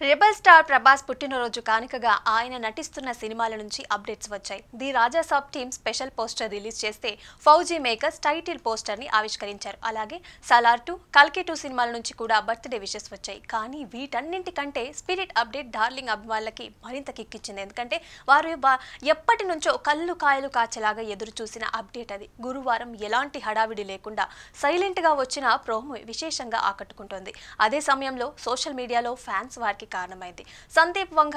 Rebel star Prabhas పుట్టినరోజు కానుకగా ఆయన నటిస్తున్న సినిమాల నుంచి అప్డేట్స్ వచ్చాయి. The Raja Saab team special poster release చేస్తే ఫౌజీ మేకర్స్ టైటిల్ పోస్టర్ ని ఆవిష్కరించారు. అలాగే సలార్ 2, కల్కి 2 సినిమాల నుంచి కూడా బర్త్డే విషెస్ వచ్చాయి. కానీ వీటన్నింటికంటే స్పిరిట్ అప్డేట్ డార్లింగ్ అభిమానులకి మరింత కిక్కిచ్చింది. ఎందుకంటే వారు ఎప్పటి నుంచో కళ్ళు కాయలు కాచేలాగా ఎదురు చూసిన అప్డేట్ అది. గురువారం ఎలాంటి హడావిడి లేకుండా సైలెంట్ గా వచ్చిన ప్రోమో విశేషంగా ఆకట్టుకుంటోంది. అదే సమయంలో సోషల్ మీడియాలో ఫ్యాన్స్ వారికి కారణమైంది. సందీప్ వంగ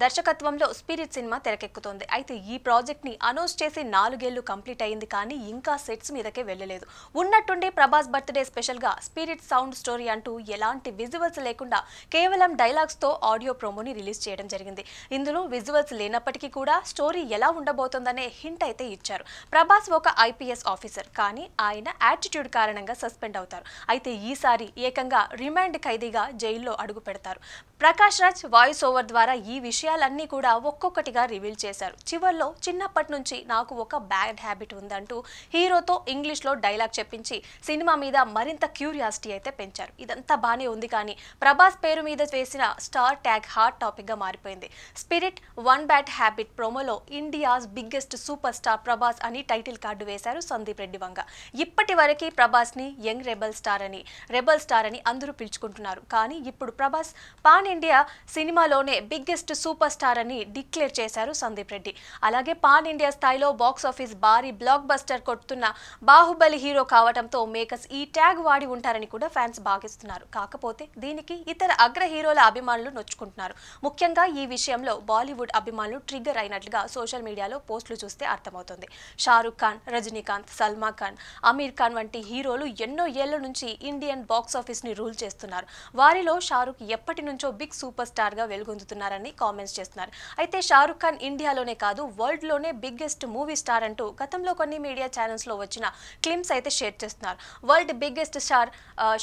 దర్శకత్వంలో స్పిరిట్ సినిమా తెరకెక్కుతోంది. అయితే ఈ ప్రాజెక్ట్ ని అనౌన్స్ చేసి 4 ఏళ్లు కంప్లీట్ అయింది. కానీ ఇంకా సెట్స్ మీదకే వెళ్ళలేదు. ఉన్నట్టుండి ప్రభాస్ బర్త్డే స్పెషల్ గా స్పిరిట్ సౌండ్ స్టోరీ అంటూ ఎలాంటి విజువల్స్ లేకుండా కేవలం డైలాగ్స్ తో ఆడియో ప్రోమోని రిలీజ్ చేయడం జరిగింది. ఇందులో విజువల్స్ లేనప్పటికీ కూడా స్టోరీ ఎలా ఉండబోతోందనే హింట్ అయితే ఇచ్చారు. ప్రభాస్ ఒక ఐపీఎస్ ఆఫీసర్, కానీ ఆయన యాటిట్యూడ్ కారణంగా సస్పెండ్ అవుతారు. అయితే ఈసారి ఏకంగా రిమాండ్ ఖైదీగా జైల్లో అడుగు పెడతారు. ప్రకాష్ రాజ్ వాయిస్ ఓవర్ ద్వారా ఈ విషయాలన్నీ కూడా ఒక్కొక్కటిగా రివీల్ చేశారు. చివర్లో చిన్నప్పటి నుంచి నాకు ఒక బ్యాడ్ హ్యాబిట్ ఉందంటూ హీరోతో ఇంగ్లీష్లో డైలాగ్ చెప్పించి సినిమా మీద మరింత క్యూరియాసిటీ అయితే పెంచారు. ఇదంతా బానే ఉంది, కానీ ప్రభాస్ పేరు మీద వేసిన స్టార్ ట్యాగ్ హాట్ టాపిక్ గా మారిపోయింది. స్పిరిట్ వన్ బ్యాడ్ హ్యాబిట్ ప్రోమోలో India's biggest super star Prabhas అని టైటిల్ కార్డు వేశారు సందీప్ రెడ్డి వంగ. ఇప్పటి వరకు ప్రభాస్ ని యంగ్ రెబల్ స్టార్ అని అందరూ పిలుచుకుంటున్నారు. కానీ ఇప్పుడు ప్రభాస్ పాన్ ఇండియా సినిమాలోనే బిగ్గెస్ట్ సూపర్ స్టార్ అని డిక్లేర్ చేశారు సందీప్ రెడ్డి. అలాగే పాన్ ఇండియా స్థాయిలో బాక్స్ ఆఫీస్ భారీ బ్లాక్ బస్టర్ కొడుతున్న బాహుబలి హీరో కావడంతో మేకర్స్ ఈ ట్యాగ్ వాడి ఉంటారని కూడా ఫ్యాన్స్ భావిస్తున్నారు. కాకపోతే దీనికి ఇతర అగ్ర హీరోల అభిమానులు నొచ్చుకుంటున్నారు. ముఖ్యంగా ఈ విషయంలో బాలీవుడ్ అభిమానులు ట్రిగ్గర్ అయినట్లుగా సోషల్ మీడియాలో పోస్టులు చూస్తే అర్థమవుతుంది. షారుఖ్ ఖాన్, రజనీకాంత్, సల్మాన్ ఖాన్, అమీర్ ఖాన్ వంటి హీరోలు ఎన్నో ఏళ్ల నుంచి ఇండియన్ బాక్స్ ఆఫీస్ ని రూల్ చేస్తున్నారు. వారిలో షారుఖ్ ఎప్పటి నుంచో బిగ్ సూపర్ స్టార్ గా వెలుగొందుతున్నారని కామెంట్స్ చేస్తున్నారు. అయితే షారుఖ్ ఖాన్ ఇండియాలోనే కాదు, వరల్డ్ లోనే బిగ్గెస్ట్ మూవీ స్టార్ అంటూ గతంలో కొన్ని మీడియా ఛానల్స్ లో వచ్చిన క్లిప్స్ అయితే షేర్ చేస్తున్నారు. World biggest star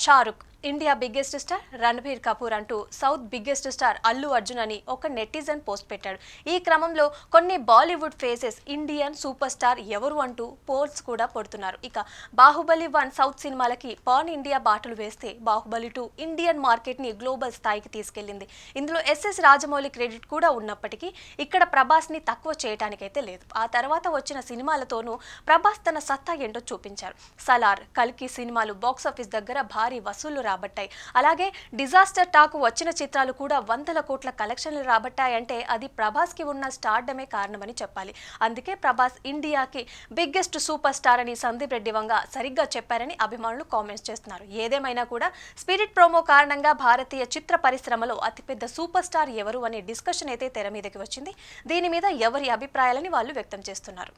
Shahrukh, India biggest star Ranbir Kapoor అంటూ south biggest star Allu Arjun అని ఒక నెటిజన్ పోస్ట్ పెట్టాడు. ఈ క్రమంలో కొన్ని Bollywood faces Indian super star ఎవరు అంటూ పోల్స్ కూడా పడుతున్నారు. ఇక బాహుబలి 1 సౌత్ సినిమాలకి పాన్ ఇండియా బాటలు వేస్తే బాహుబలి 2 ఇండియన్ మార్కెట్ ని గ్లోబల్ స్థాయికి తీసుకెళ్లింది. ఇందులో ఎస్ఎస్ రాజమౌళి క్రెడిట్ కూడా ఉన్నప్పటికీ ఇక్కడ ప్రభాస్ ని తక్కువ చేయడానికైతే లేదు. ఆ తర్వాత వచ్చిన సినిమాలతోనూ ప్రభాస్ తన సత్తా ఏంటో చూపించారు. సలార్, కల్కి సినిమాలు బాక్సాఫీస్ దగ్గర భారీ వసూళ్లు రాబట్టాయి. అలాగే డిజాస్టర్ టాక్ వచ్చిన చిత్రాలు కూడా వందల కోట్ల కలెక్షన్లు రాబట్టాయంటే అది ప్రభాస్ కి ఉన్న స్టార్డమే కారణమని చెప్పాలి. అందుకే ప్రభాస్ ఇండియాకి బిగ్గెస్ట్ సూపర్ స్టార్ అని సందీప్ రెడ్డి వంగ సరిగ్గా చెప్పారని అభిమానులు కామెంట్స్ చేస్తున్నారు. ఏదేమైనా కూడా స్పిరిట్ ప్రోమో కారణంగా భారతీయ చిత్ర పరిశ్రమలో అతిపెద్ద సూపర్ స్టార్ ఎవరు అనే డిస్కషన్ అయితే తెర మీదకి వచ్చింది. దీని మీద ఎవరి అభిప్రాయాలని వాళ్ళు వ్యక్తం చేస్తున్నారు.